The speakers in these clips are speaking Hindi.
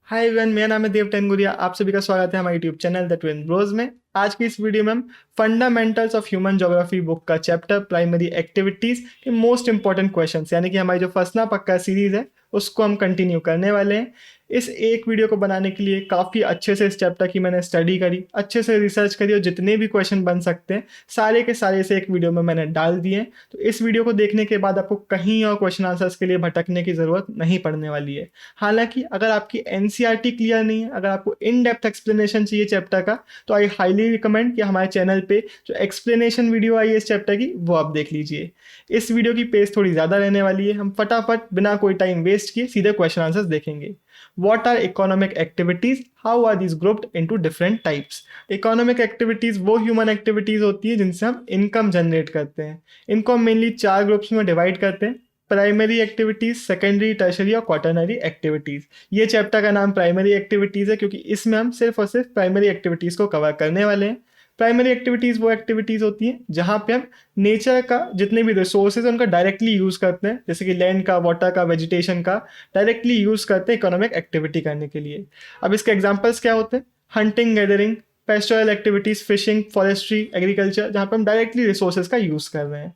हाय एवरीवन, मेरा नाम है देव टेनगुरिया। आप सभी का स्वागत है हमारे YouTube channel The Twin Bros में। आज की इस वीडियो में हम fundamentals of human geography book का चैप्टर प्राइमरी एक्टिविटीज के मोस्ट इंपॉर्टेंट क्वेश्चंस यानी कि हमारी जो फंसना पक्का सीरीज है उसको हम कंटिन्यू करने वाले हैं। इस एक वीडियो को बनाने के लिए काफ़ी अच्छे से इस चैप्टर की मैंने स्टडी करी, अच्छे से रिसर्च करी और जितने भी क्वेश्चन बन सकते हैं सारे के सारे इसे एक वीडियो में मैंने डाल दिए हैं। तो इस वीडियो को देखने के बाद आपको कहीं और क्वेश्चन आंसर्स के लिए भटकने की ज़रूरत नहीं पड़ने वाली है। हालांकि अगर आपकी एनसीईआरटी क्लियर नहीं है, अगर आपको इन डेप्थ एक्सप्लेनेशन चाहिए चैप्टर का, तो आई हाईली रिकमेंड कि हमारे चैनल पे जो एक्सप्लेनेशन वीडियो आई है इस चैप्टर की वो आप देख लीजिए। इस वीडियो की पेस थोड़ी ज़्यादा रहने वाली है, हम फटाफट बिना कोई टाइम वेस्ट किए सीधे क्वेश्चन आंसर्स देखेंगे। What are economic activities? How are these grouped into different types? Economic activities वो human activities होती है जिनसे हम इनकम जनरेट करते हैं। इनको हम मेनली 4 ग्रुप्स में डिवाइड करते हैं: प्राइमरी एक्टिविटीज, सेकेंडरी, टर्शरी और क्वाटरनरी एक्टिविटीज। ये चैप्टर का नाम प्राइमरी एक्टिविटीज है क्योंकि इसमें हम सिर्फ और सिर्फ प्राइमरी एक्टिविटीज को कवर करने वाले हैं। प्राइमरी एक्टिविटीज़ वो एक्टिविटीज़ होती हैं जहाँ पे हम नेचर का जितने भी रिसोर्सेज हैं उनका डायरेक्टली यूज़ करते हैं, जैसे कि लैंड का, वाटर का, वेजिटेशन का डायरेक्टली यूज़ करते हैं इकोनॉमिक एक्टिविटी करने के लिए। अब इसके एग्जांपल्स क्या होते हैं? Hunting, gathering, pastoral activities, fishing, forestry, agriculture, जहाँ पे हम डायरेक्टली रिसोर्सेज का यूज़ कर रहे हैं।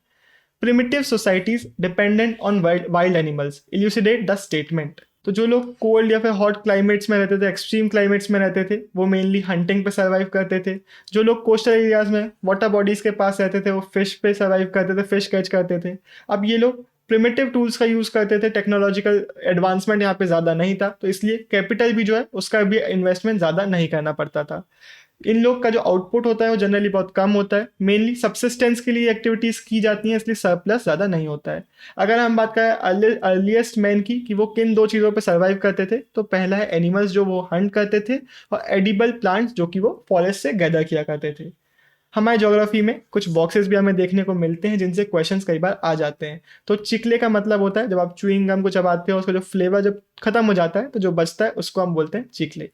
Primitive societies dependent on wild animals, इल्यूसिडेट the statement. तो जो लोग कोल्ड या फिर हॉट क्लाइमेट्स में रहते थे, एक्सट्रीम क्लाइमेट्स में रहते थे, वो मेनली हंटिंग पे सर्वाइव करते थे। जो लोग कोस्टल एरियाज में वाटर बॉडीज के पास रहते थे वो फिश पे सर्वाइव करते थे, फिश कैच करते थे। अब ये लोग प्रिमिटिव टूल्स का यूज़ करते थे, टेक्नोलॉजिकल एडवांसमेंट यहाँ पे ज़्यादा नहीं था, तो इसलिए कैपिटल भी जो है उसका भी इन्वेस्टमेंट ज़्यादा नहीं करना पड़ता था। इन लोग का जो आउटपुट होता है वो जनरली बहुत कम होता है, मेनली सब्सिस्टेंस के लिए एक्टिविटीज़ की जाती हैं, इसलिए सरप्लस ज़्यादा नहीं होता है। अगर हम बात करें अर्लीस्ट मैन की कि वो किन 2 चीज़ों पे सर्वाइव करते थे, तो पहला है एनिमल्स जो वो हंट करते थे, और एडिबल प्लांट्स जो कि वो फॉरेस्ट से गैदर किया करते थे। हमारे ज्योग्राफी में कुछ बॉक्सेस भी हमें देखने को मिलते हैं जिनसे क्वेश्चंस कई बार आ जाते हैं। तो चिकले का मतलब होता है जब आप च्युइंग गम को चबाते हो उसका जो फ्लेवर जब खत्म हो जाता है तो जो बचता है उसको हम बोलते हैं चिकले।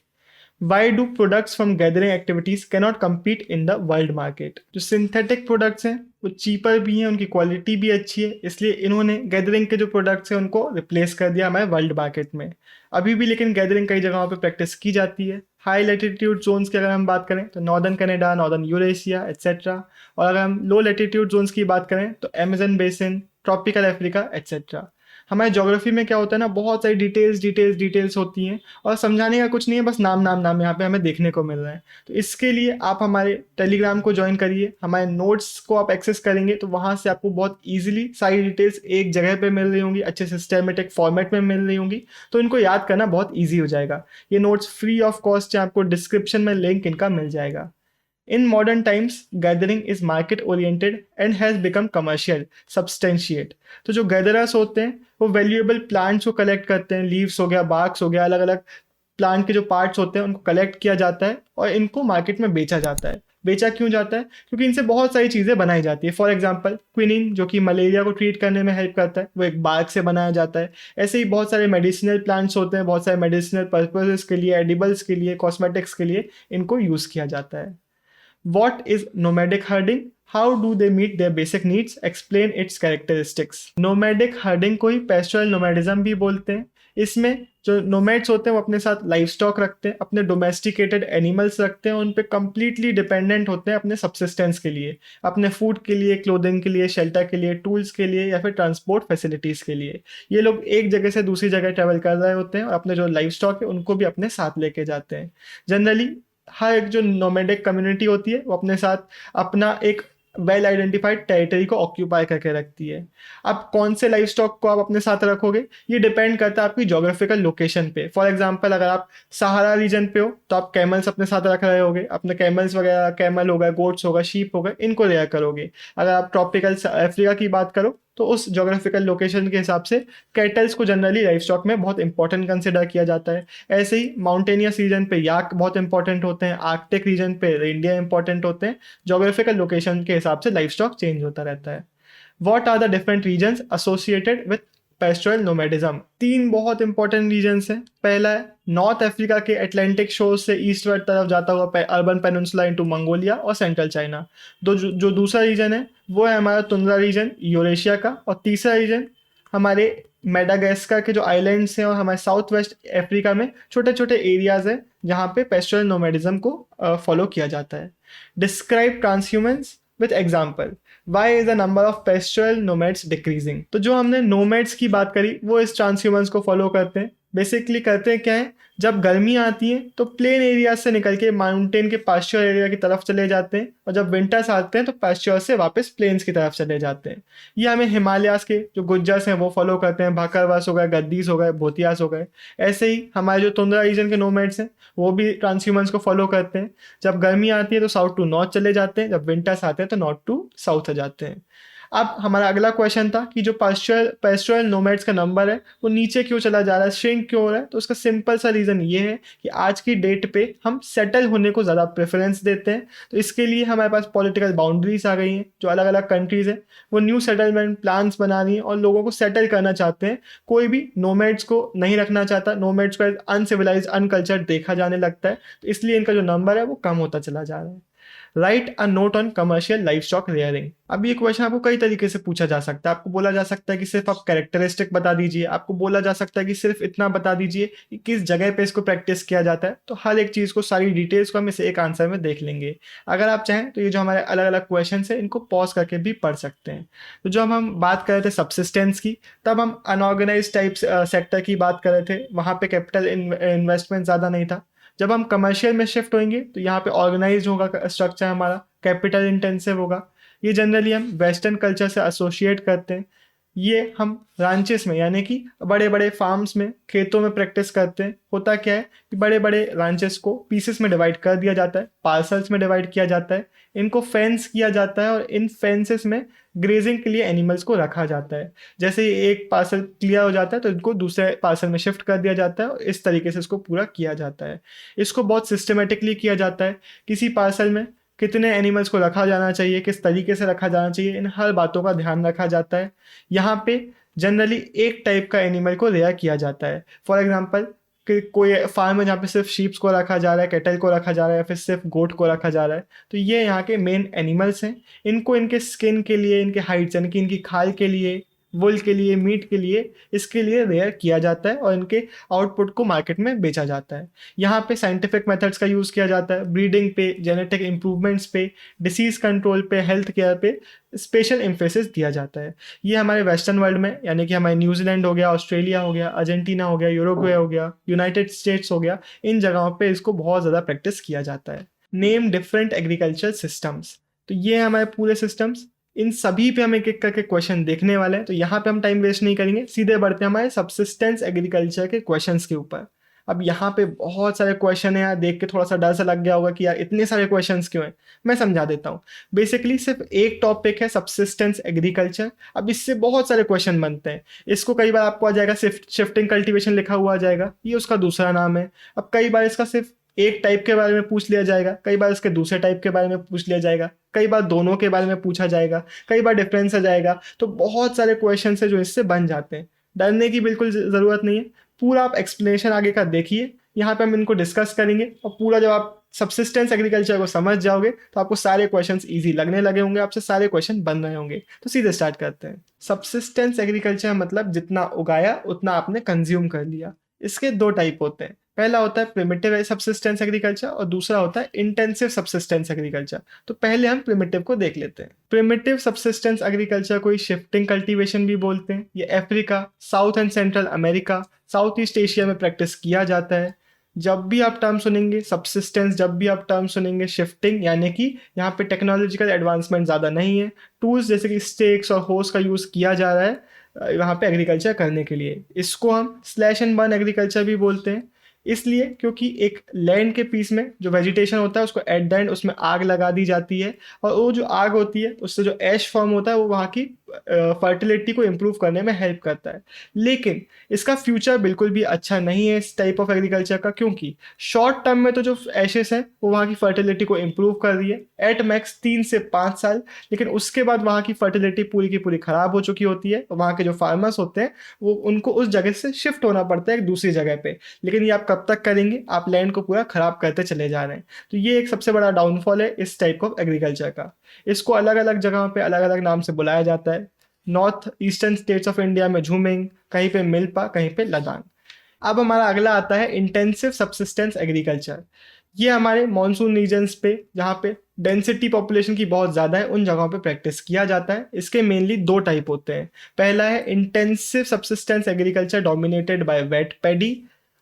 Why do products from gathering activities cannot compete in the world market? जो सिंथेटिक प्रोडक्ट्स हैं वो चीपर भी हैं, उनकी क्वालिटी भी अच्छी है, इसलिए इन्होंने गैदरिंग के जो प्रोडक्ट्स हैं उनको रिप्लेस कर दिया हमारे वर्ल्ड मार्केट में। अभी भी लेकिन गैदरिंग कई जगहों पे प्रैक्टिस की जाती है। हाई लैटिट्यूड जोन्स की अगर हम बात करें तो northern Canada, northern Eurasia etcetera, और अगर हम लो लैटिट्यूड जोन्स की बात करें तो Amazon basin, tropical Africa etcetera. हमारे ज्योग्राफी में क्या होता है ना, बहुत सारी डिटेल्स होती हैं और समझाने का कुछ नहीं है, बस नाम नाम नाम यहाँ पे हमें देखने को मिल रहा है। तो इसके लिए आप हमारे टेलीग्राम को ज्वाइन करिए, हमारे नोट्स को आप एक्सेस करेंगे तो वहाँ से आपको बहुत ईजिली सारी डिटेल्स एक जगह पे मिल रही होंगी, अच्छे सिस्टमेटिक फॉर्मेट में मिल रही होंगी, तो इनको याद करना बहुत ईजी हो जाएगा। ये नोट्स फ्री ऑफ कॉस्ट है, आपको डिस्क्रिप्शन में लिंक इनका मिल जाएगा। In modern times, gathering is market oriented and has become commercial, substantiate। तो जो गैदरर्स होते हैं वो वैल्यूएबल प्लांट्स को कलेक्ट करते हैं, लीव्स हो गया, बार्क्स हो गया, अलग अलग प्लांट के जो पार्ट्स होते हैं उनको कलेक्ट किया जाता है और इनको मार्केट में बेचा जाता है। बेचा क्यों जाता है? क्योंकि इनसे बहुत सारी चीज़ें बनाई जाती है। फॉर एग्जांपल क्विनिन जो कि मलेरिया को ट्रीट करने में हेल्प करता है, वो एक बार्क से बनाया जाता है। ऐसे ही बहुत सारे मेडिसिनल प्लांट्स होते हैं, बहुत सारे मेडिसिनल पर्पसेस के लिए, एडिबल्स के लिए, कॉस्मेटिक्स के लिए इनको यूज़ किया जाता है। What is nomadic herding? How do they meet their basic needs? Explain its characteristics. Nomadic herding को ही pastoral nomadism भी बोलते हैं। इसमें जो नोमैड्स होते हैं वो अपने साथ लाइफ स्टॉक रखते हैं, अपने डोमेस्टिकेटेड एनिमल्स रखते हैं, उन पे कम्प्लीटली डिपेंडेंट होते हैं अपने सब्सिस्टेंस के लिए, अपने फूड के लिए, क्लोथिंग के लिए, शेल्टर के लिए, टूल्स के लिए या फिर ट्रांसपोर्ट फैसिलिटीज़ के लिए। ये लोग एक जगह से दूसरी जगह ट्रैवल कर रहे होते हैं और अपने जो लाइफ स्टॉक है उनको भी अपने साथ लेके जाते हैं। जनरली हर एक जो नोमैडिक कम्युनिटी होती है वो अपने साथ अपना एक वेल आइडेंटिफाइड टेरिटरी को ऑक्यूपाई करके रखती है। अब कौन से लाइफ स्टॉक को आप अपने साथ रखोगे ये डिपेंड करता है आपकी जोग्राफिकल लोकेशन पे। फॉर एग्जांपल अगर आप सहारा रीजन पे हो तो आप कैमल्स अपने साथ रख रहे होगे, अपने कैमल्स वगैरह, कैमल होगा, गोट्स होगा, शीप होगा, इनको रेयर करोगे। अगर आप ट्रॉपिकल अफ्रीका की बात करो तो उस जोग्राफिकल लोकेशन के हिसाब से कैटल्स को जनरली लाइफ स्टॉक में बहुत इंपॉर्टेंट कंसिडर किया जाता है। ऐसे ही माउंटेनियस रीजन पे याक बहुत इंपॉर्टेंट होते हैं, आर्कटिक रीजन पे रेंडियर इंपॉर्टेंट होते हैं। जोग्राफिकल लोकेशन के हिसाब से लाइफ स्टॉक चेंज होता रहता है। What are the different reasons associated with pastoral nomadism? 3 बहुत इंपॉर्टेंट रीजन्स हैं। पहला है नॉर्थ अफ्रीका के अटलांटिक शोर से ईस्टवर्ड तरफ जाता हुआ अर्बन पेनिनसुला इनटू मंगोलिया और सेंट्रल चाइना। जो दूसरा रीजन है वो है हमारा तुंद्रा रीजन यूरेशिया का, और तीसरा रीजन हमारे मेडागास्कर के जो आइलैंड्स हैं और हमारे साउथ वेस्ट अफ्रीका में छोटे छोटे एरियाज हैं जहाँ पे पेस्टोरल नोमैडिज्म को फॉलो किया जाता है। Describe transhumance with example, why is the number of pastoral nomads decreasing. तो जो हमने नोमैड्स की बात करी वो इस ट्रांसह्यूमन्स को फॉलो करते हैं। बेसिकली करते हैं क्या है, जब गर्मी आती है तो प्लेन एरिया से निकल के माउंटेन के पास्चर एरिया की तरफ चले जाते हैं, और जब विंटर्स आते हैं तो पास्चर से वापस प्लेन्स की तरफ चले जाते हैं। ये हमें हिमालयास के जो गुज्जर्स हैं वो फॉलो करते हैं, भाकरवास हो गए, गद्दीस हो गए, भोतियास हो गए। ऐसे ही हमारे जो तुंद्रा रीजन के नोमैड्स हैं वो भी ट्रांसह्यूमन्स को फॉलो करते हैं। जब गर्मी आती है तो साउथ टू नॉर्थ चले जाते हैं, जब विंटर्स आते हैं तो नॉर्थ टू साउथ आ जाते हैं। अब हमारा अगला क्वेश्चन था कि जो पेस्टोरल नोमैड्स का नंबर है वो नीचे क्यों चला जा रहा है, श्रिंक क्यों हो रहा है। तो उसका सिंपल सा रीज़न ये है कि आज की डेट पे हम सेटल होने को ज़्यादा प्रेफरेंस देते हैं। तो इसके लिए हमारे पास पॉलिटिकल बाउंड्रीज आ गई हैं, जो अलग अलग कंट्रीज़ हैं वो न्यू सेटलमेंट प्लान्स बना रही हैं और लोगों को सेटल करना चाहते हैं। कोई भी नोमैड्स को नहीं रखना चाहता, नोमैड्स को अनसिविलाइज अनकल्चर्ड देखा जाने लगता है, तो इसलिए इनका जो नंबर है वो कम होता चला जा रहा है। Write a note on commercial life stock rearing. अब ये क्वेश्चन आपको कई तरीके से पूछा जा सकता है। आपको बोला जा सकता है कि सिर्फ आप कैरेक्टरिस्टिक बता दीजिए, आपको बोला जा सकता है कि सिर्फ इतना बता दीजिए कि किस जगह पे इसको प्रैक्टिस किया जाता है। तो हर एक चीज़ को, सारी डिटेल्स को हम इस एक आंसर में देख लेंगे। अगर आप चाहें तो ये जो हमारे अलग अलग क्वेश्चन है इनको पॉज करके भी पढ़ सकते हैं। तो जो हम बात कर रहे थे सबसिस्टेंस की, तब हम अनऑर्गेनाइज टाइप सेक्टर की बात कर रहे थे, वहाँ पे कैपिटल इन्वेस्टमेंट ज़्यादा नहीं था। जब हम कमर्शियल में शिफ्ट होंगे तो यहाँ पे ऑर्गेनाइज होगा स्ट्रक्चर, हमारा कैपिटल इंटेंसिव होगा। ये जनरली हम वेस्टर्न कल्चर से एसोसिएट करते हैं। ये हम रांचेस में यानी कि बड़े बड़े फार्म्स में, खेतों में प्रैक्टिस करते हैं। होता क्या है कि बड़े बड़े रांचेस को पीसेस में डिवाइड कर दिया जाता है, पार्सल्स में डिवाइड किया जाता है, इनको फेंस किया जाता है और इन फेंसेस में ग्रेजिंग के लिए एनिमल्स को रखा जाता है। जैसे ही एक पार्सल क्लियर हो जाता है तो इनको दूसरे पार्सल में शिफ्ट कर दिया जाता है और इस तरीके से इसको पूरा किया जाता है। इसको बहुत सिस्टमेटिकली किया जाता है। किसी पार्सल में कितने एनिमल्स को रखा जाना चाहिए, किस तरीके से रखा जाना चाहिए, इन हर बातों का ध्यान रखा जाता है। यहाँ पे जनरली एक टाइप का एनिमल को रेयर किया जाता है। फॉर एग्जांपल कि कोई फार्म है जहाँ पे सिर्फ शीप्स को रखा जा रहा है, कैटल को रखा जा रहा है, या फिर सिर्फ गोट को रखा जा रहा है, तो ये यहाँ के मेन एनिमल्स हैं। इनको इनके स्किन के लिए, इनके हाइट्स यानी कि इनकी खाल के लिए, वुल के लिए, मीट के लिए, इसके लिए रेयर किया जाता है और इनके आउटपुट को मार्केट में बेचा जाता है। यहाँ पे साइंटिफिक मेथड्स का यूज़ किया जाता है, ब्रीडिंग पे, जेनेटिक इंप्रूवमेंट्स पे, डिसीज कंट्रोल पे, हेल्थ केयर पे स्पेशल एम्फेसिस दिया जाता है। ये हमारे वेस्टर्न वर्ल्ड में यानी कि हमारे न्यूजीलैंड हो गया, ऑस्ट्रेलिया हो गया, अर्जेंटीना हो गया, यूरोग्वे हो गया, यूनाइटेड स्टेट्स हो गया, इन जगहों पे इसको बहुत ज़्यादा प्रैक्टिस किया जाता है। Name different agriculture systems. तो ये हमारे पूरे सिस्टम्स, इन सभी पे हम एक एक करके क्वेश्चन देखने वाले हैं। तो यहाँ पे हम टाइम वेस्ट नहीं करेंगे, सीधे बढ़ते हैं हमारे सबसिस्टेंस एग्रीकल्चर के क्वेश्चंस के ऊपर। अब यहाँ पे बहुत सारे क्वेश्चन है यार, देख के थोड़ा सा डर सा लग गया होगा कि यार इतने सारे क्वेश्चंस क्यों हैं। मैं समझा देता हूँ। बेसिकली सिर्फ एक टॉपिक है सबसिस्टेंस एग्रीकल्चर, अब इससे बहुत सारे क्वेश्चन बनते हैं। इसको कई बार आपको आ जाएगा शिफ्टिंग कल्टीवेशन लिखा हुआ आ जाएगा, ये उसका दूसरा नाम है। अब कई बार इसका सिर्फ एक टाइप के बारे में पूछ लिया जाएगा, कई बार इसके दूसरे टाइप के बारे में पूछ लिया जाएगा, कई बार दोनों के बारे में पूछा जाएगा, कई बार डिफरेंस आ जाएगा। तो बहुत सारे क्वेश्चन है जो इससे बन जाते हैं। डरने की बिल्कुल ज़रूरत नहीं है। पूरा आप एक्सप्लेनेशन आगे का देखिए, यहाँ पे हम इनको डिस्कस करेंगे और पूरा जब आप सबसिस्टेंस एग्रीकल्चर को समझ जाओगे तो आपको सारे क्वेश्चंस इजी लगने लगे होंगे, आपसे सारे क्वेश्चन बन रहे होंगे। तो सीधे स्टार्ट करते हैं। सबसिस्टेंस एग्रीकल्चर मतलब जितना उगाया उतना आपने कंज्यूम कर लिया। इसके दो टाइप होते हैं, पहला होता है प्रिमिटिव सबसिस्टेंस एग्रीकल्चर और दूसरा होता है इंटेंसिव सबसिस्टेंस एग्रीकल्चर। तो पहले हम प्रिमिटिव को देख लेते हैं। प्रिमिटिव सबसिस्टेंस एग्रीकल्चर को शिफ्टिंग कल्टीवेशन भी बोलते हैं। ये Africa, south and central America, south east Asia में प्रैक्टिस किया जाता है। जब भी आप टर्म सुनेंगे सबसिस्टेंस, जब भी आप टर्म सुनेंगे शिफ्टिंग, यानी कि यहाँ पे टेक्नोलॉजिकल एडवांसमेंट ज़्यादा नहीं है, टूल्स जैसे कि स्टेक्स और होस का यूज़ किया जा रहा है वहाँ पे एग्रीकल्चर करने के लिए। इसको हम स्लैश एंड बर्न एग्रीकल्चर भी बोलते हैं, इसलिए क्योंकि एक लैंड के पीस में जो वेजिटेशन होता है उसको एट द एंड उसमें आग लगा दी जाती है और वो जो आग होती है उससे जो ऐश फॉर्म होता है वो वहाँ की फर्टिलिटी को इम्प्रूव करने में हेल्प करता है। लेकिन इसका फ्यूचर बिल्कुल भी अच्छा नहीं है इस टाइप ऑफ एग्रीकल्चर का, क्योंकि शॉर्ट टर्म में तो जो एशेस हैं वो वहाँ की फर्टिलिटी को इम्प्रूव कर रही है एट मैक्स 3 से 5 साल, लेकिन उसके बाद वहाँ की फर्टिलिटी पूरी की पूरी ख़राब हो चुकी होती है। वहाँ के जो फार्मर्स होते हैं वो उनको उस जगह से शिफ्ट होना पड़ता है एक दूसरी जगह पे। लेकिन ये आप कब तक करेंगे, आप लैंड को पूरा ख़राब करते चले जा रहे हैं। तो ये एक सबसे बड़ा डाउनफॉल है इस टाइप ऑफ एग्रीकल्चर का। इसको अलग अलग जगहों पे अलग अलग नाम से बुलाया जाता है। North eastern states of India में झूमिंग, कहीं पे मिल्पा, कहीं पे लदान। अब हमारा अगला आता है इंटेंसिव सब्सिस्टेंस एग्रीकल्चर। ये हमारे मॉनसून रीजन्स पे जहाँ पे डेंसिटी पॉपुलेशन की बहुत ज़्यादा है उन जगहों पे प्रैक्टिस किया जाता है। इसके मेनली दो टाइप होते हैं। पहला है intensive subsistence agriculture dominated by weight paddy,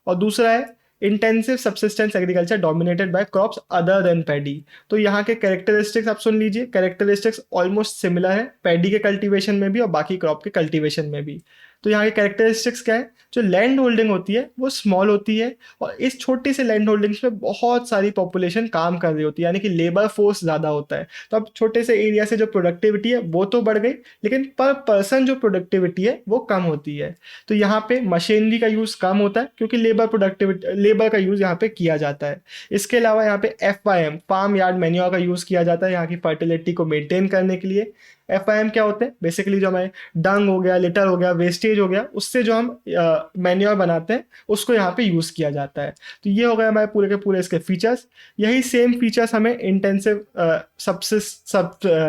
और दूसरा है intensive subsistence agriculture dominated by crops other than paddy. तो यहाँ के कैरेक्टरिस्टिक्स आप सुन लीजिए, कैरेक्टरिस्टिक्स ऑलमोस्ट सिमिलर है पैडी के कल्टीवेशन में भी और बाकी क्रॉप के कल्टीवेशन में भी। तो यहाँ के कैरेक्टरिस्टिक्स क्या है, जो लैंड होल्डिंग होती है वो स्मॉल होती है और इस छोटी से लैंड होल्डिंग्स में बहुत सारी पॉपुलेशन काम कर रही होती है, यानी कि लेबर फोर्स ज़्यादा होता है। तो अब छोटे से एरिया से जो प्रोडक्टिविटी है वो तो बढ़ गई, लेकिन पर पर्सन जो प्रोडक्टिविटी है वो कम होती है। तो यहाँ पे मशीनरी का यूज़ कम होता है क्योंकि लेबर का यूज़ यहाँ पे किया जाता है। इसके अलावा यहाँ पे FYM फार्म यार्ड मैन्योर का यूज़ किया जाता है यहाँ की फर्टिलिटी को मेंटेन करने के लिए। FIM क्या होते हैं, बेसिकली जो हमारे डंग हो गया, लिटर हो गया, वेस्टेज हो गया, उससे जो हम मैन्योर बनाते हैं उसको यहाँ पे यूज़ किया जाता है। तो ये हो गए हमारे पूरे के पूरे इसके फीचर्स। यही सेम फीचर्स हमें intensive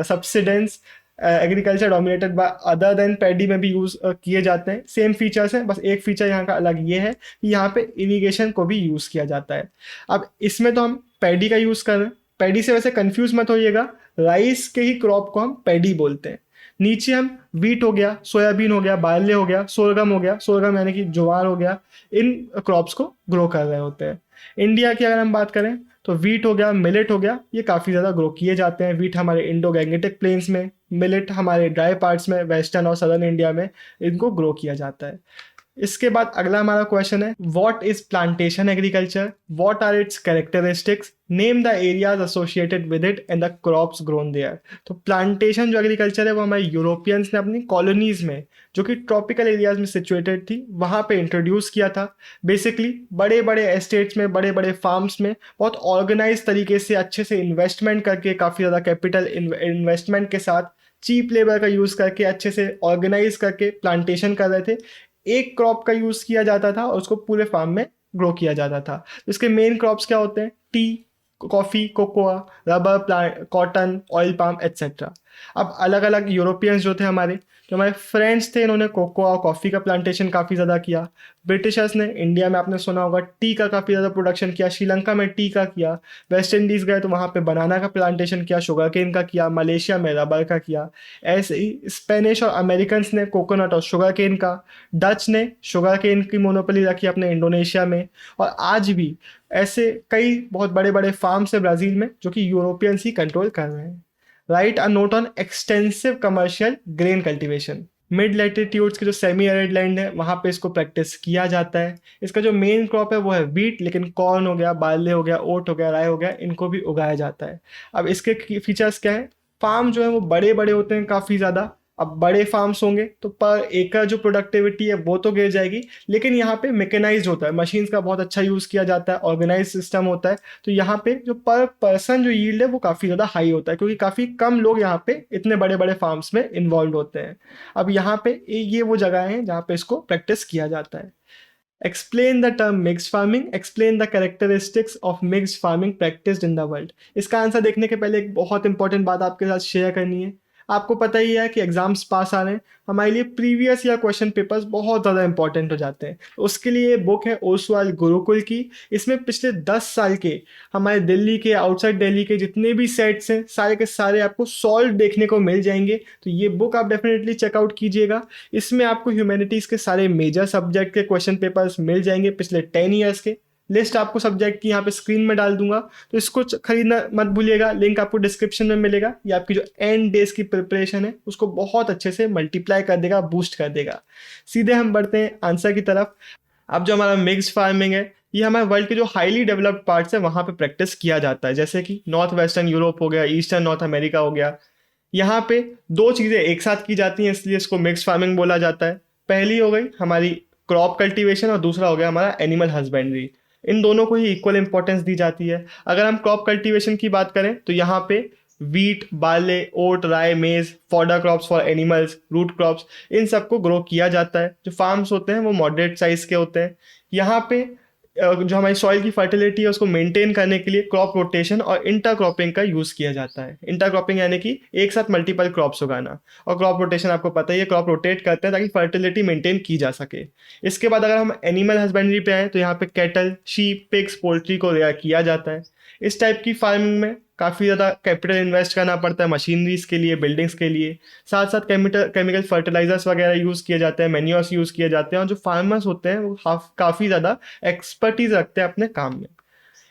subsidence agriculture dominated by other than paddy में भी यूज़ किए जाते हैं। सेम फीचर्स हैं, बस एक फीचर यहाँ का अलग ये है कि यहाँ पे इरिगेशन को भी यूज़ किया जाता है। अब इसमें तो हम पैडी का यूज़ कर रहे हैं। पैडी से वैसे कंफ्यूज मत होइएगा, राइस के ही क्रॉप को हम पैडी बोलते हैं। नीचे हम वीट हो गया, सोयाबीन हो गया, बार्ले हो गया, सोरगम हो गया, सोरगम यानी कि ज्वार हो गया, इन क्रॉप्स को ग्रो कर रहे होते हैं। इंडिया की अगर हम बात करें तो वीट हो गया, मिलेट हो गया, ये काफ़ी ज़्यादा ग्रो किए जाते हैं। वीट हमारे इंडो गैंगेटिक प्लेन्स में, मिलेट हमारे ड्राई पार्ट्स में वेस्टर्न और सदर्न इंडिया में इनको ग्रो किया जाता है। इसके बाद अगला हमारा क्वेश्चन है, what is plantation agriculture, what are its characteristics, name the areas associated with it and the crops grown there. तो प्लांटेशन जो एग्रीकल्चर है वो हमारे यूरोपियंस ने अपनी कॉलोनीज में जो कि ट्रॉपिकल एरियाज में सिचुएटेड थी वहाँ पे इंट्रोड्यूस किया था। बेसिकली बड़े बड़े एस्टेट्स में, बड़े बड़े फार्म्स में बहुत ऑर्गेनाइज तरीके से अच्छे से इन्वेस्टमेंट करके, काफ़ी ज़्यादा कैपिटल इन्वेस्टमेंट के साथ, चीप लेबर का यूज़ करके, अच्छे से ऑर्गेनाइज करके प्लांटेशन कर रहे थे। एक क्रॉप का यूज़ किया जाता था और उसको पूरे फार्म में ग्रो किया जाता था। इसके मेन क्रॉप्स क्या होते हैं, T, coffee, cocoa, rubber plant, cotton, oil palm etcetera. अब अलग अलग यूरोपियंस जो थे हमारे, जो हमारे फ्रेंड्स थे, इन्होंने कोकोआ और कॉफ़ी का प्लांटेशन काफ़ी ज़्यादा किया। ब्रिटिशर्स ने इंडिया में, आपने सुना होगा, टी का काफ़ी ज़्यादा प्रोडक्शन किया। श्रीलंका में टी का किया, वेस्ट इंडीज़ गए तो वहाँ पे बनाना का प्लांटेशन किया, शुगर केन का किया, मलेशिया में रबर का किया। ऐसे ही स्पेनिश और अमेरिकन्स ने कोकोनट और शुगर केन का, डच ने शुगर केन की मोनोपोली रखी अपने इंडोनेशिया में, और आज भी ऐसे कई बहुत बड़े बड़े फार्म्स है ब्राज़ील में जो कि यूरोपियंस ही कंट्रोल कर रहे हैं। Right a note on extensive commercial grain cultivation. Mid latitudes के जो सेमी एरिड लैंड है वहाँ पे इसको प्रैक्टिस किया जाता है। इसका जो मेन क्रॉप है वो है वीट, लेकिन कॉर्न हो गया, बार्ले हो गया, ओट हो गया, राय हो गया, इनको भी उगाया जाता है। अब इसके फीचर्स क्या है, फार्म जो है वो बड़े बड़े होते हैं काफ़ी ज़्यादा। अब बड़े फार्म्स होंगे तो पर एकड़ जो प्रोडक्टिविटी है वो तो गिर जाएगी, लेकिन यहाँ पे मैकेनाइज्ड होता है, मशीन्स का बहुत अच्छा यूज़ किया जाता है, ऑर्गेनाइज सिस्टम होता है। तो यहाँ पे जो पर पर्सन जो यील्ड है वो काफ़ी ज़्यादा हाई होता है क्योंकि काफ़ी कम लोग यहाँ पे इतने बड़े बड़े फार्म्स में इन्वॉल्व होते हैं। अब यहाँ पे ये वो जगह हैं जहाँ पे इसको प्रैक्टिस किया जाता है। Explain the term mixed farming. Explain the characteristics of mixed farming practiced in the world. इसका आंसर देखने के पहले एक बहुत इंपॉर्टेंट बात आपके साथ शेयर करनी है। आपको पता ही है कि एग्जाम्स पास आ रहे हैं, हमारे लिए प्रीवियस ईयर क्वेश्चन पेपर्स बहुत ज़्यादा इंपॉर्टेंट हो जाते हैं। तो उसके लिए बुक है ओसवाल गुरुकुल की। इसमें पिछले 10 साल के हमारे दिल्ली के, आउटसाइड दिल्ली के जितने भी सेट्स हैं सारे के सारे आपको सॉल्व देखने को मिल जाएंगे। तो ये बुक आप डेफिनेटली चेकआउट कीजिएगा। इसमें आपको ह्यूमैनिटीज़ के सारे मेजर सब्जेक्ट के क्वेश्चन पेपर्स मिल जाएंगे पिछले 10 ईयर्स के। लिस्ट आपको सब्जेक्ट की यहाँ पे स्क्रीन में डाल दूंगा, तो इसको खरीदना मत भूलिएगा। लिंक आपको डिस्क्रिप्शन में मिलेगा। ये आपकी जो एंड डेज की प्रिपरेशन है उसको बहुत अच्छे से मल्टीप्लाई कर देगा, बूस्ट कर देगा। सीधे हम बढ़ते हैं आंसर की तरफ। अब जो हमारा मिक्स्ड फार्मिंग है ये हमारे वर्ल्ड के जो हाईली डेवलप्ड पार्ट्स है वहाँ पे प्रैक्टिस किया जाता है, जैसे कि नॉर्थ वेस्टर्न यूरोप हो गया, ईस्टर्न नॉर्थ अमेरिका हो गया। यहाँ पे दो चीज़ें एक साथ की जाती हैं इसलिए इसको मिक्स्ड फार्मिंग बोला जाता है। पहली हो गई हमारी क्रॉप कल्टीवेशन और दूसरा हो गया हमारा एनिमल हस्बेंड्री। इन दोनों को ही इक्वल इंपॉर्टेंस दी जाती है। अगर हम क्रॉप कल्टीवेशन की बात करें तो यहाँ पे wheat, barley, oat, rye, maize, fodder crops for animals, root crops, इन सबको ग्रो किया जाता है। जो फार्म्स होते हैं वो मॉडरेट साइज के होते हैं। यहाँ पे जो हमारी सॉइल की फर्टिलिटी है उसको मेंटेन करने के लिए क्रॉप रोटेशन और इंटरक्रॉपिंग का यूज़ किया जाता है। इंटरक्रॉपिंग यानी कि एक साथ मल्टीपल क्रॉप्स उगाना, और क्रॉप रोटेशन आपको पता ही है, क्रॉप रोटेट करते हैं ताकि फर्टिलिटी मेंटेन की जा सके। इसके बाद अगर हम एनिमल हस्बेंड्री पे आए तो यहाँ पे कैटल, शीप, पिग्स, पोल्ट्री को रेयर किया जाता है। इस टाइप की फार्मिंग में काफ़ी ज़्यादा कैपिटल इन्वेस्ट करना पड़ता है मशीनरीज के लिए, बिल्डिंग्स के लिए। साथ साथ केमिकल फर्टिलाइजर्स वगैरह यूज़ किए जाते हैं, मैन्योर्स यूज़ किए जाते हैं, और जो फार्मर्स होते हैं वो काफ़ी ज़्यादा एक्सपर्टीज रखते हैं अपने काम में।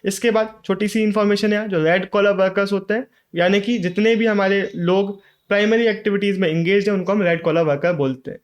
इसके बाद छोटी सी इंफॉर्मेशन है, जो रेड कॉलर वर्कर्स होते हैं, यानी कि जितने भी हमारे लोग प्राइमरी एक्टिविटीज़ में इंगेज हैं उनको हम रेड कॉलर वर्कर बोलते हैं।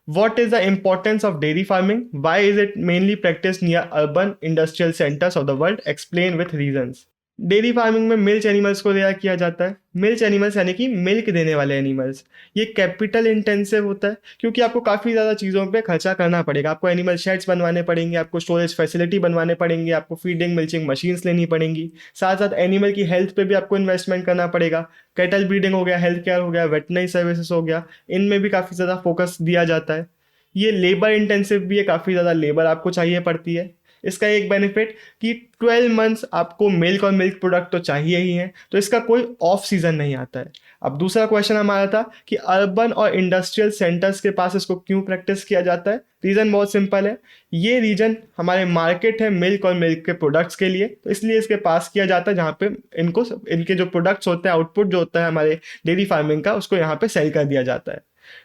What is the importance of dairy farming? Why is it mainly practiced near urban industrial centers of the world? Explain with reasons. Dairy farming में मिल्क एनिमल्स को रेयर किया जाता है। मिल्क एनिमल्स यानी कि मिल्क देने वाले एनिमल्स। ये कैपिटल इंटेंसिव होता है क्योंकि आपको काफ़ी ज़्यादा चीज़ों पे खर्चा करना पड़ेगा। आपको एनिमल शेड्स बनवाने पड़ेंगे, आपको स्टोरेज फैसिलिटी बनवाने पड़ेंगे, आपको फीडिंग मिल्चिंग मशीन्स लेनी पड़ेंगी। साथ साथ एनिमल की हेल्थ पे भी आपको इन्वेस्टमेंट करना पड़ेगा। कैटल ब्रीडिंग हो गया, हेल्थ केयर हो गया, वेटनरी सर्विसेज हो गया, इनमें भी काफ़ी ज़्यादा फोकस दिया जाता है। ये लेबर इंटेंसिव भी है, काफ़ी ज़्यादा लेबर आपको चाहिए पड़ती है। इसका एक बेनिफिट कि 12 मंथ्स आपको मिल्क और मिल्क प्रोडक्ट तो चाहिए ही है, तो इसका कोई ऑफ सीजन नहीं आता है। अब दूसरा क्वेश्चन हमारा था कि अर्बन और इंडस्ट्रियल सेंटर्स के पास इसको क्यों प्रैक्टिस किया जाता है। रीज़न बहुत सिंपल है, ये रीजन हमारे मार्केट है मिल्क और मिल्क के प्रोडक्ट्स के लिए, तो इसलिए इसके पास किया जाता है जहाँ पे इनके जो प्रोडक्ट्स होते हैं, आउटपुट जो होता है हमारे डेयरी फार्मिंग का, उसको यहाँ पे सेल कर दिया जाता है।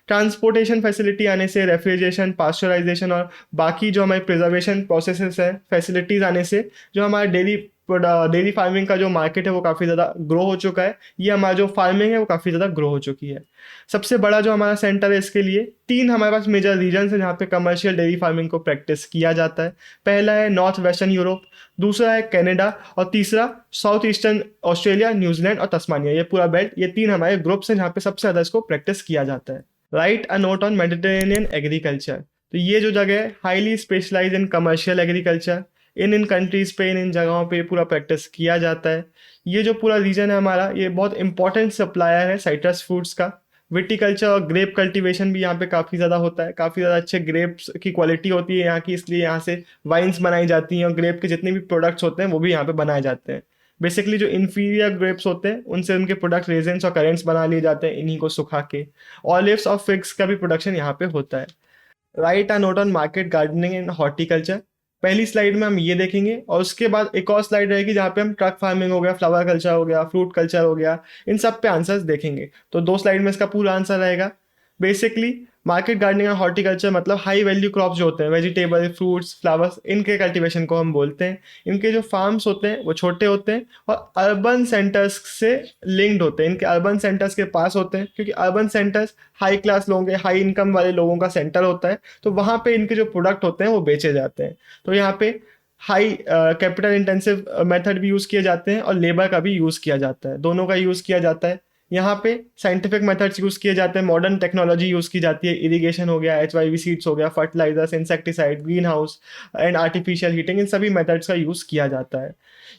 ट्रांसपोर्टेशन फैसिलिटी आने से, रेफ्रिजरेशन, पास्चराइजेशन और बाकी जो हमारे प्रिजर्वेशन प्रोसेसेस हैं, फैसिलिटीज़ आने से जो हमारा डेयरी फार्मिंग का जो मार्केट है वो काफ़ी ज़्यादा ग्रो हो चुका है। ये हमारा जो फार्मिंग है वो काफ़ी ज़्यादा ग्रो हो चुकी है। सबसे बड़ा जो हमारा सेंटर है इसके लिए 3 हमारे पास मेजर रीजन है जहाँ पे कमर्शियल डेयरी फार्मिंग को प्रैक्टिस किया जाता है। पहला है नॉर्थ वेस्टर्न यूरोप, दूसरा है कनाडा, और तीसरा साउथ ईस्टर्न ऑस्ट्रेलिया, न्यूजीलैंड और तस्मानिया। ये पूरा बेल्ट, ये 3 हमारे ग्रुप्स हैं जहाँ पे सबसे ज़्यादा इसको प्रैक्टिस किया जाता है। Write a note on Mediterranean agriculture, तो ये जो जगह है highly specialised in commercial agriculture, इन कंट्रीज़ पे, इन जगहों पे पूरा प्रैक्टिस किया जाता है। ये जो पूरा रीजन है हमारा, ये बहुत इंपॉर्टेंट सप्लायर है साइट्रस फ्रूट्स का। विटिकल्चर और ग्रेप कल्टीवेशन भी यहाँ पे काफ़ी ज़्यादा होता है। काफ़ी ज़्यादा अच्छे ग्रेप्स की क्वालिटी होती है यहाँ की, इसलिए यहाँ से वाइन्स बनाई जाती हैं और ग्रेप के जितने भी प्रोडक्ट्स होते हैं वो भी यहाँ पे बनाए जाते हैं। बेसिकली जो इन्फीरियर ग्रेप्स होते हैं उनसे उनके प्रोडक्ट रेजेंस और करेंट्स बना लिए जाते हैं इन्हीं को सुखा के। ऑलिव्स और फिग्स का भी प्रोडक्शन यहाँ पे होता है। Write a note on market gardening and horticulture, पहली स्लाइड में हम ये देखेंगे और उसके बाद एक और स्लाइड रहेगी जहाँ पे हम ट्रक फार्मिंग हो गया, फ्लावर कल्चर हो गया, फ्रूट कल्चर हो गया, इन सब पे आंसर्स देखेंगे। तो 2 स्लाइड में इसका पूरा आंसर रहेगा। बेसिकली मार्केट गार्डनिंग और हॉर्टिकल्चर मतलब हाई वैल्यू क्रॉप्स जो होते हैं, वेजिटेबल, फ्रूट्स, फ्लावर्स, इनके कल्टीवेशन को हम बोलते हैं। इनके जो फार्म्स होते हैं वो छोटे होते हैं और अर्बन सेंटर्स से लिंक्ड होते हैं, इनके अर्बन सेंटर्स के पास होते हैं, क्योंकि अर्बन सेंटर्स हाई क्लास लोगों, हाई इनकम वाले लोगों का सेंटर होता है, तो वहाँ पे इनके जो प्रोडक्ट होते हैं वो बेचे जाते हैं। तो यहाँ पे हाई कैपिटल इंटेंसिव मेथड भी यूज़ किए जाते हैं और लेबर का भी यूज़ किया जाता है, दोनों का यूज़ किया जाता है। यहाँ पे साइंटिफिक मेथड्स यूज़ किए जाते हैं, मॉडर्न टेक्नोलॉजी यूज़ की जाती है, इरिगेशन हो गया, HYV सीड्स हो गया, fertilizers, insecticide, green house and artificial heating, इन सभी मेथड्स का यूज़ किया जाता है।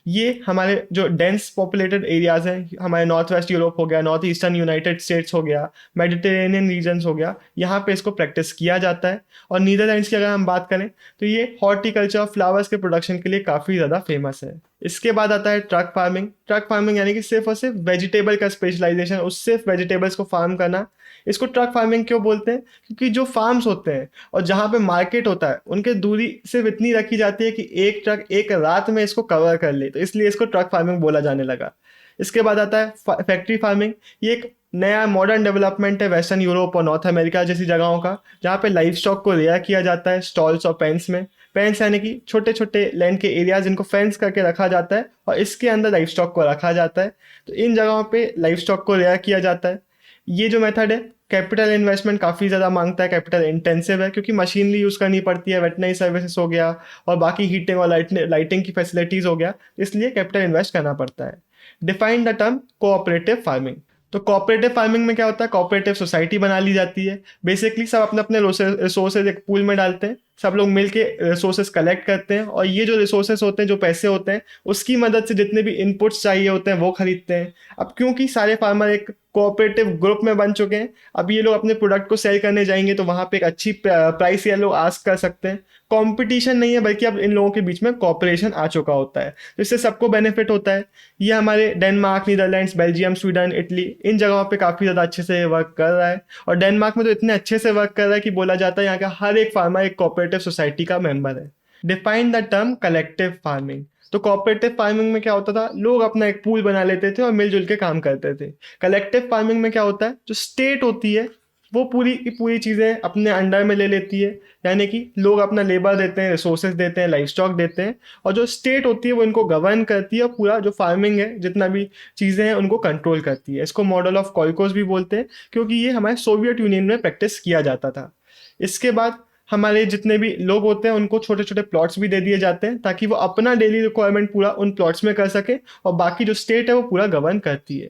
ये हमारे जो डेंस पॉपुलेटेड एरियाज़ हैं, हमारे नॉर्थ वेस्ट यूरोप हो गया, नॉर्थ ईस्टर्न यूनाइटेड स्टेट्स हो गया, मेडिटेरेनियन रीजन्स हो गया, यहाँ पे इसको प्रैक्टिस किया जाता है। और नीदरलैंड्स की अगर हम बात करें तो ये हॉर्टिकल्चर और फ्लावर्स के प्रोडक्शन के लिए काफ़ी ज़्यादा फेमस है। इसके बाद आता है ट्रक फार्मिंग। ट्रक फार्मिंग यानी कि सिर्फ और सिर्फ वेजिटेबल का स्पेशलाइजेशन, उस सिर्फ वेजिटेबल्स को फार्म करना। इसको ट्रक फार्मिंग क्यों बोलते हैं? क्योंकि जो फार्म्स होते हैं और जहाँ पे मार्केट होता है उनके दूरी सिर्फ इतनी रखी जाती है कि एक ट्रक एक रात में इसको कवर कर ले, तो इसलिए इसको ट्रक फार्मिंग बोला जाने लगा। इसके बाद आता है फैक्ट्री फार्मिंग। ये एक नया मॉडर्न डेवलपमेंट है वेस्टर्न यूरोप और नॉर्थ अमेरिका जैसी जगहों का, जहाँ पे लाइफ स्टॉक को रेयर किया जाता है स्टॉल्स और पेंस में। पेंस यानी कि छोटे छोटे लैंड के एरियाज जिनको फेंस करके रखा जाता है और इसके अंदर लाइफ स्टॉक को रखा जाता है, तो इन जगहों पे लाइफ स्टॉक को रेयर किया जाता है। ये जो मेथड है कैपिटल इन्वेस्टमेंट काफ़ी ज़्यादा मांगता है, कैपिटल इंटेंसिव है, क्योंकि मशीनरी यूज़ करनी पड़ती है, वेटनरी सर्विसेज हो गया और बाकी हीटिंग और लाइटिंग की फैसिलिटीज़ हो गया, इसलिए कैपिटल इन्वेस्ट करना पड़ता है। Define the term cooperative farming. तो कोऑपरेटिव फार्मिंग में क्या होता है? कोऑपरेटिव सोसाइटी बना ली जाती है। बेसिकली सब अपने अपने रिसोर्सेज एक पूल में डालते हैं सब लोग मिलके रिसोर्सेज कलेक्ट करते हैं और ये जो रिसोर्सेज होते हैं, जो पैसे होते हैं, उसकी मदद से जितने भी इनपुट्स चाहिए होते हैं वो खरीदते हैं। अब क्योंकि सारे फार्मर एक कोऑपरेटिव ग्रुप में बन चुके हैं, अब ये लोग अपने प्रोडक्ट को सेल करने जाएंगे तो वहाँ पे एक अच्छी प्राइस ये लोग आस्क कर सकते हैं। कंपटीशन नहीं है, बल्कि अब इन लोगों के बीच में कॉपरेशन आ चुका होता है, तो इससे सबको बेनिफिट होता है। ये हमारे Denmark, Netherlands, Belgium, Sweden, Italy, इन जगहों पे काफ़ी ज़्यादा अच्छे से वर्क कर रहा है। और डेनमार्क में तो इतने अच्छे से वर्क कर रहा है कि बोला जाता है यहाँ का हर एक फार्मर एक कोऑपरेटिव सोसाइटी का मेंबर है। Define the term collective farming. तो कोऑपरेटिव फार्मिंग में क्या होता था, लोग अपना एक पूल बना लेते थे और मिलजुल के काम करते थे। कलेक्टिव फार्मिंग में क्या होता है, जो स्टेट होती है वो पूरी की पूरी चीज़ें अपने अंडर में ले लेती है, यानी कि लोग अपना लेबर देते हैं, रिसोर्सेज देते हैं, लाइफ स्टॉक देते हैं, और जो स्टेट होती है वो इनको गवर्न करती है और पूरा जो फार्मिंग है, जितना भी चीज़ें हैं, उनको कंट्रोल करती है। इसको मॉडल ऑफ कॉइकोस भी बोलते हैं, क्योंकि ये हमारे सोवियत यूनियन में प्रैक्टिस किया जाता था। इसके बाद हमारे जितने भी लोग होते हैं उनको छोटे छोटे प्लॉट्स भी दे दिए जाते हैं, ताकि वो अपना डेली रिक्वायरमेंट पूरा उन प्लॉट्स में कर सके, और बाकी जो स्टेट है वो पूरा गवर्न करती है।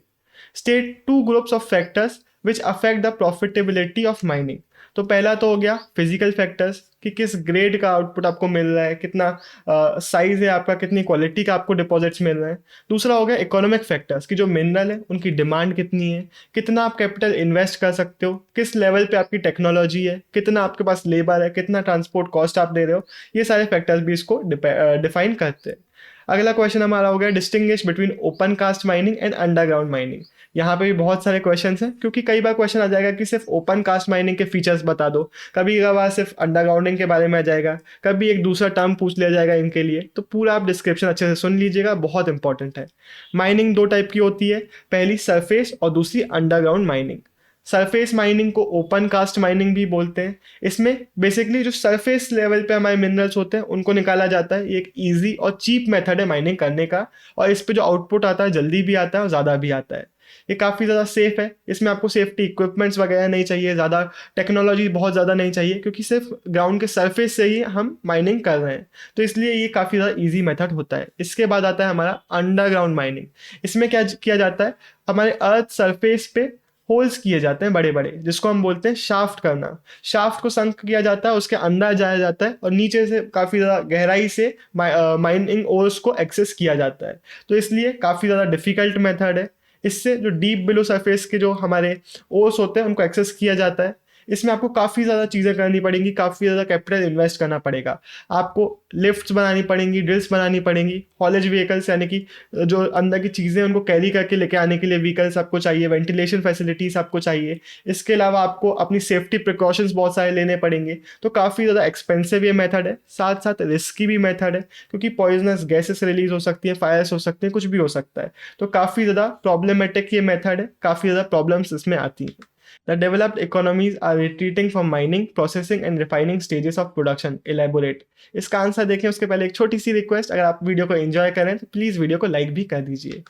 State two groups of factors which affect the profitability of mining. तो पहला तो हो गया फिजिकल फैक्टर्स, कि किस ग्रेड का आउटपुट आपको मिल रहा है, कितना साइज है आपका, कितनी क्वालिटी का आपको डिपॉजिट्स मिल रहे हैं। दूसरा हो गया इकोनॉमिक फैक्टर्स, कि जो मिनरल है उनकी डिमांड कितनी है, कितना आप कैपिटल इन्वेस्ट कर सकते हो, किस लेवल पे आपकी टेक्नोलॉजी है, कितना आपके पास लेबर है, कितना ट्रांसपोर्ट कॉस्ट आप दे रहे हो। ये सारे फैक्टर्स भी इसको डिफाइन करते हैं। अगला क्वेश्चन हमारा हो गया distinguish between open cast mining and underground mining. यहाँ पे भी बहुत सारे क्वेश्चंस हैं, क्योंकि कई बार क्वेश्चन आ जाएगा कि सिर्फ ओपन कास्ट माइनिंग के फीचर्स बता दो, कभी कभार सिर्फ अंडरग्राउंडिंग के बारे में आ जाएगा, कभी एक दूसरा टर्म पूछ लिया जाएगा इनके लिए। तो पूरा आप डिस्क्रिप्शन अच्छे से सुन लीजिएगा, बहुत इंपॉर्टेंट है। माइनिंग दो टाइप की होती है, पहली सरफेस और दूसरी अंडरग्राउंड माइनिंग। सरफेस माइनिंग को ओपन कास्ट माइनिंग भी बोलते हैं। इसमें बेसिकली जो सरफेस लेवल पे हमारे मिनरल्स होते हैं उनको निकाला जाता है। ये एक इजी और चीप मेथड है माइनिंग करने का, और इस पे जो आउटपुट आता है जल्दी भी आता है और ज़्यादा भी आता है। ये काफ़ी ज़्यादा सेफ है, इसमें आपको सेफ्टी इक्विपमेंट्स वगैरह नहीं चाहिए, ज़्यादा टेक्नोलॉजी बहुत ज़्यादा नहीं चाहिए, क्योंकि सिर्फ ग्राउंड के सरफेस से ही हम माइनिंग कर रहे हैं, तो इसलिए ये काफ़ी ज़्यादा ईजी मेथड होता है। इसके बाद आता है हमारा अंडरग्राउंड माइनिंग। इसमें क्या किया जाता है, हमारे अर्थ सरफेस पे होल्स किए जाते हैं बड़े बड़े, जिसको हम बोलते हैं शाफ्ट करना। शाफ्ट को संक किया जाता है, उसके अंदर जाया जाता है और नीचे से काफ़ी ज़्यादा गहराई से माइनिंग ओर्स को एक्सेस किया जाता है। तो इसलिए काफ़ी ज़्यादा डिफिकल्ट मेथड है। इससे जो डीप बिलो सरफेस के जो हमारे ओर्स होते हैं उनको एक्सेस किया जाता है। इसमें आपको काफ़ी ज़्यादा चीज़ें करनी पड़ेंगी, काफ़ी ज़्यादा कैपिटल इन्वेस्ट करना पड़ेगा। आपको लिफ्ट्स बनानी पड़ेंगी, ड्रिल्स बनानी पड़ेंगी, हॉलेज व्हीकल्स यानी कि जो अंदर की चीज़ें उनको कैरी करके लेके आने के लिए व्हीकल्स आपको चाहिए, वेंटिलेशन फैसिलिटीज़ आपको चाहिए। इसके अलावा आपको अपनी सेफ्टी प्रिकॉशंस बहुत सारे लेने पड़ेंगे। तो काफ़ी ज़्यादा एक्सपेंसिव ये मेथड है, साथ साथ रिस्की भी मेथड है, क्योंकि पॉइजनस गैसेस रिलीज हो सकती है, फायर्स हो सकते हैं, कुछ भी हो सकता है। तो काफ़ी ज़्यादा प्रॉब्लमेटिक ये मेथड है, काफ़ी ज़्यादा प्रॉब्लम्स इसमें आती हैं। The developed economies are retreating from mining, processing and refining stages of production. Elaborate. इसका आंसर देखें उसके पहले एक छोटी सी रिक्वेस्ट, अगर आप वीडियो को एंजॉय करें तो प्लीज़ वीडियो को लाइक भी कर दीजिए।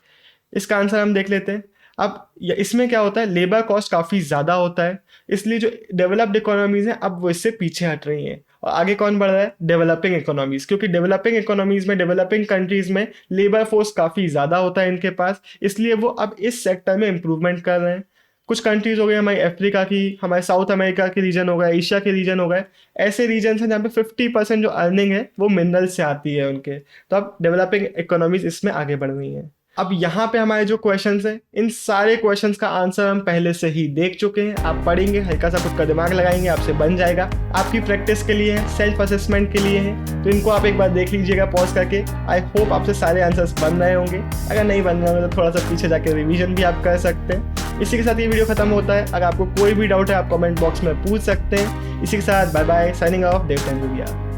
इसका आंसर हम देख लेते हैं। अब इसमें क्या होता है, लेबर कॉस्ट काफ़ी ज़्यादा होता है, इसलिए जो डेवलप्ड इकोनॉमीज़ हैं अब वो इससे पीछे हट रही हैं। और आगे कौन बढ़ रहा है, डेवलपिंग इकोनॉमीज़, क्योंकि डेवलपिंग इकोनॉमीज़ में, डेवलपिंग कंट्रीज़ में लेबर फोर्स काफ़ी ज़्यादा होता है इनके पास, इसलिए वो अब इस सेक्टर में इम्प्रूवमेंट कर रहे हैं। कुछ कंट्रीज हो गए हमारी अफ्रीका की, हमारे साउथ अमेरिका के रीजन हो गए, एशिया के रीजन हो गए, ऐसे रीजन हैं जहाँ पे 50% जो अर्निंग है वो मिनरल से आती है उनके। तो अब डेवलपिंग इकोनॉमीज इसमें आगे बढ़ रही हैं। अब यहाँ पे हमारे जो क्वेश्चंस हैं, इन सारे क्वेश्चंस का आंसर हम पहले से ही देख चुके हैं। आप पढ़ेंगे, हल्का सा खुद का दिमाग लगाएंगे, आपसे बन जाएगा। आपकी प्रैक्टिस के लिए है, सेल्फ असेसमेंट के लिए है, तो इनको आप एक बार देख लीजिएगा पॉज करके। आई होप आपसे सारे आंसर्स बन रहे होंगे। अगर नहीं बन रहे होंगे तो थोड़ा सा पीछे जाके रिविजन भी आप कर सकते हैं। इसी के साथ ये वीडियो खत्म होता है। अगर आपको कोई भी डाउट है आप कमेंट बॉक्स में पूछ सकते हैं। इसी के साथ bye bye, signing off, Devchand गुड़िया।